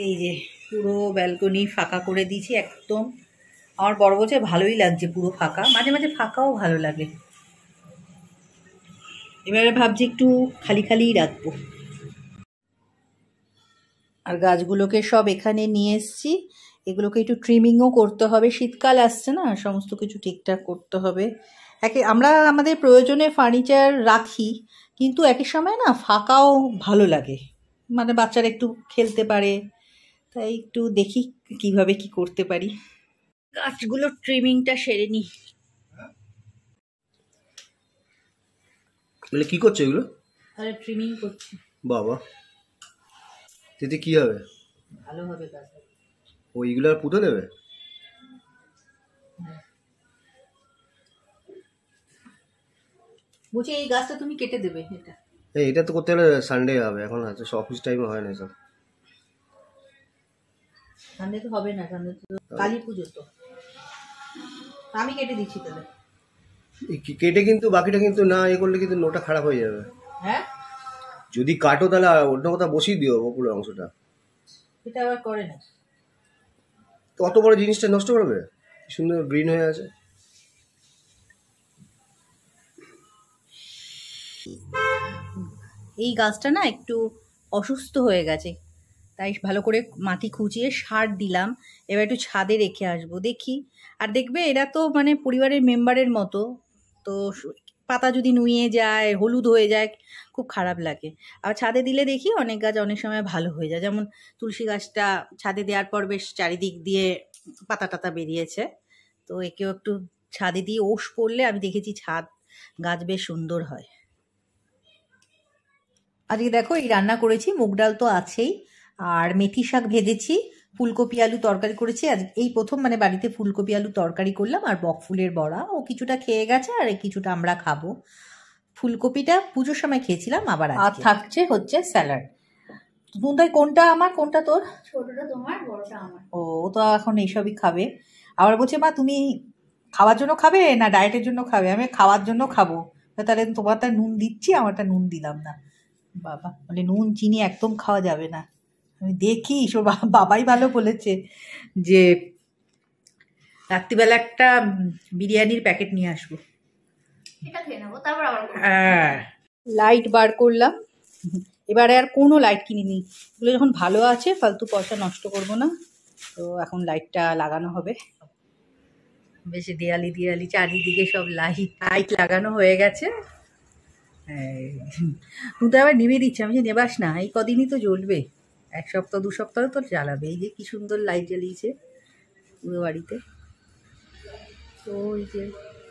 এই যে পুরো ব্যালকনি ফাঁকা করে দিয়েছি একদম। আমার বড় বলছে ভালোই লাগছে পুরো ফাঁকা, মাঝে মাঝে ফাঁকাও ভালো লাগে। এবারে ভাবছি একটু খালি খালিই রাখবো। আর গাছগুলোকে সব এখানে নিয়ে এসছি, এগুলোকে একটু ট্রিমিংও করতে হবে, শীতকাল আসছে না, সমস্ত কিছু ঠিকঠাক করতে হবে। আমরা আমাদের প্রয়োজনে ফার্নিচার রাখি, কিন্তু একই সময় না ফাঁকাও ভালো লাগে, মানে বাচ্চারা একটু খেলতে পারে, তাই একটু দেখি কিভাবে কি করতে পারি। গাছগুলো ট্রিমিংটা সেরে নি। বলে কি করছো এগুলো? আরে ট্রিমিং করছি। বাবা, এতে কি হবে? ভালো হবে গাছ। ওইগুলো আর পুঁতে দেবে? বলছি এই গাছটা তুমি কেটে দেবে। এটা তো করতে হলে সানডে হবে, এখন আছে অফিস টাইমে হয় না সব। সানডে তো হবে না, সানডে তো কালী পুজো, তো আমি কেটে দিচ্ছি তাহলে। কেটে কিন্তু বাকিটা কিন্তু না করলে কিন্তু নোটা খারাপ হয়ে যাবে। হ্যাঁ, যদি কাটো তাহলে অন্য কোথাও বসিয়ে দিও পুরো অংশটা। এটা আবার করে না তো অত বড় জিনিসটা নষ্ট করবে? সুন্দর গ্রিন হয়ে আছে। এই গাছটা না একটু অসুস্থ হয়ে গেছে, তাই ভালো করে মাটি খুঁচিয়ে সার দিলাম। এবার একটু ছাদে রেখে আসবো, দেখি। আর দেখবে এরা তো মানে পরিবারের মেম্বারের মতো, তো পাতা যদি নুয়ে যায়, হলুদ হয়ে যায়, খুব খারাপ লাগে। আর ছাদে দিলে দেখি অনেক গাছ অনেক সময় ভালো হয়ে যায়, যেমন তুলসী গাছটা ছাদে দেওয়ার পর বেশ চারিদিক দিয়ে পাতা টাতা বেরিয়েছে। তো একেও একটু ছাদে দিয়ে ওষ পড়লে আমি দেখেছি ছাদ গাছ বেশ সুন্দর হয়। আজকে দেখো এই রান্না করেছি, মুগ ডাল তো আছেই, আর মেথি শাক ভেজেছি, ফুলকপি আলু তরকারি করেছি। আজ এই প্রথম মানে বাড়িতে ফুলকপি আলু তরকারি করলাম, আর বকফুলের বড়া, ও কিছুটা খেয়ে গেছে আর কিছুটা আমরা খাবো। ফুলকপিটা পুজোর সময় খেয়েছিলাম, আবার আর থাকছে হচ্ছে স্যালাড। তুই কোনটা আমার, কোনটা তোর? ছোটটা তোমার, বড়টা আমার। ও তো এখন এইসবই খাবে। আবার বলছে মা তুমি খাওয়ার জন্য খাবে না ডায়েটের জন্য খাবে? আমি খাওয়ার জন্য খাবো। তাহলে তোমারটা নুন দিচ্ছি, আমারটা নুন দিলাম না। বাবা মানে নুন চিনি একদম খাওয়া যাবে না। আমি দেখি বাবাই ভালো বলেছে যে রাত্রিবেলা একটা বিরিয়ানির প্যাকেট নিয়ে আসবো। এটা খেয়ে নেবো, তারপর আবার লাইট বার করলাম, এবারে আর কোনো লাইট কিনিনি, এগুলো যখন ভালো আছে ফালতু পয়সা নষ্ট করবো না। তো এখন লাইটটা লাগানো হবে, বেশ দেয়ালি দেয়ালি চারিদিকে সব লাইট লাগানো হয়ে গেছে। তুই তো আবার নিভে দিচ্ছে, আমি যে নেবাস না, এই কদিনই তো জ্বলবে, 1 সপ্তাহ 2 সপ্তাহ তো জ্বালাবে। এই যে কি সুন্দর লাইট জ্বালিয়েছে পুরো বাড়িতে, তো ওই যে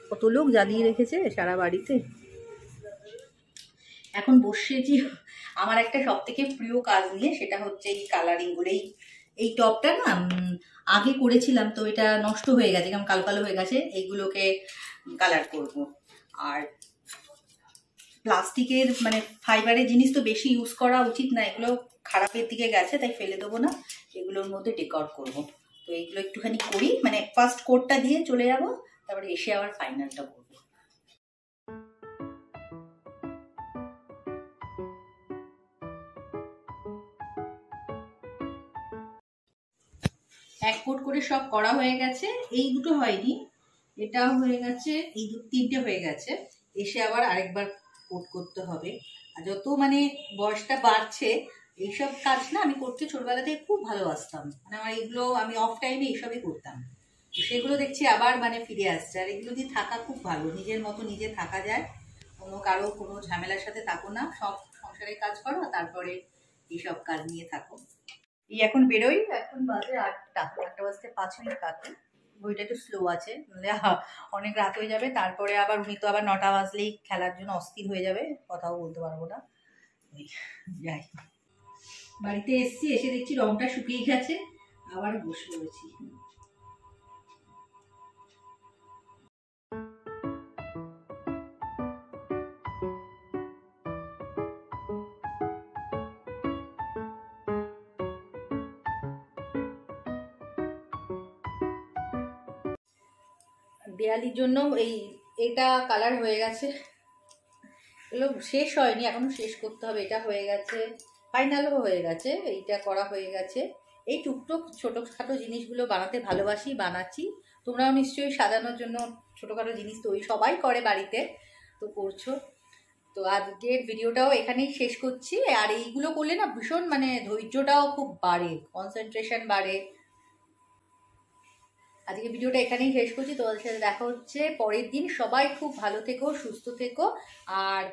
কত লোক জ্বালিয়ে রেখেছে সারা বাড়িতে। এখন বসেছি আমার একটা সব থেকে প্রিয় কাজ নিয়ে, সেটা হচ্ছে এই কালারিংগুলো। এই টপটা না আগে করেছিলাম, তো এটা নষ্ট হয়ে গেছে, কেমন কালো কালো হয়ে গেছে, এইগুলোকে কালার করব। আর প্লাস্টিকের মানে ফাইবারের জিনিস তো বেশি ইউজ করা উচিত না, এগুলো খারাপের দিকে গেছে, তাই ফেলে দেবো না, এগুলোর মধ্যে ডেকোর করব। তো এইগুলো একটুখানি করি, মানে ফার্স্ট কোটটা দিয়ে চলে যাব, তারপরে এসে আবার ফাইনালটা করবো। এক কোট করে সব করা হয়ে গেছে, এই দুটো হয়নি, এটা হয়ে গেছে, এই 3টে হয়ে গেছে। এসে আবার আরেকবার কোট করতে হবে। আর যত মানে বয়সটা বাড়ছে, এইসব কাজ না আমি করতে ছোটবেলা থেকে খুব ভালোবাসতাম, মানে আমার এগুলো আমি অফ টাইমে এইসবই করতাম, তো সেগুলো দেখছি আবার মানে ফিরে আসছে। আর এগুলো দিয়ে থাকা খুব ভালো, নিজের মতো নিজে থাকা যায়, কারো কোনো ঝামেলার সাথে থাকো না, সব সংসারের কাজ করো, তারপরে এইসব কাজ নিয়ে থাকো। এই এখন বেরোই, এখন বাজে 8টা বাজতে 5 মিনিট বাকি। বইটা একটু স্লো আছে, অনেক রাত হয়ে যাবে, তারপরে আবার উনি তো আবার 9টা বাজলেই খেলার জন্য অস্থির হয়ে যাবে, কথাও বলতে পারবো না। যাই, বাড়িতে এসছি, এসে দেখছি রংটা শুকিয়ে গেছে, আবার বসে পড়েছি। দেয়ালির জন্য এটা কালার হয়ে গেছে, এগুলো শেষ হয়নি, এখনো শেষ করতে হবে। এটা হয়ে গেছে, ফাইনালও হয়ে গেছে, এইটা করা হয়ে গেছে। এই টুকটুক ছোটোখাটো জিনিসগুলো বানাতে ভালোবাসি, বানাচ্ছি। তোমরাও নিশ্চয়ই সাজানোর জন্য ছোটোখাটো জিনিস তৈরি সবাই করে বাড়িতে, তো করছো। তো আজকের ভিডিওটাও এখানেই শেষ করছি। আর এইগুলো করলে না ভীষণ মানে ধৈর্যটাও খুব বাড়ে, কনসেন্ট্রেশন বাড়ে। আজকে ভিডিওটা এখানেই শেষ করছি। তোমাদের সাথে দেখা হচ্ছে পরের দিন। সবাই খুব ভালো থেকো, সুস্থ থেকো। আর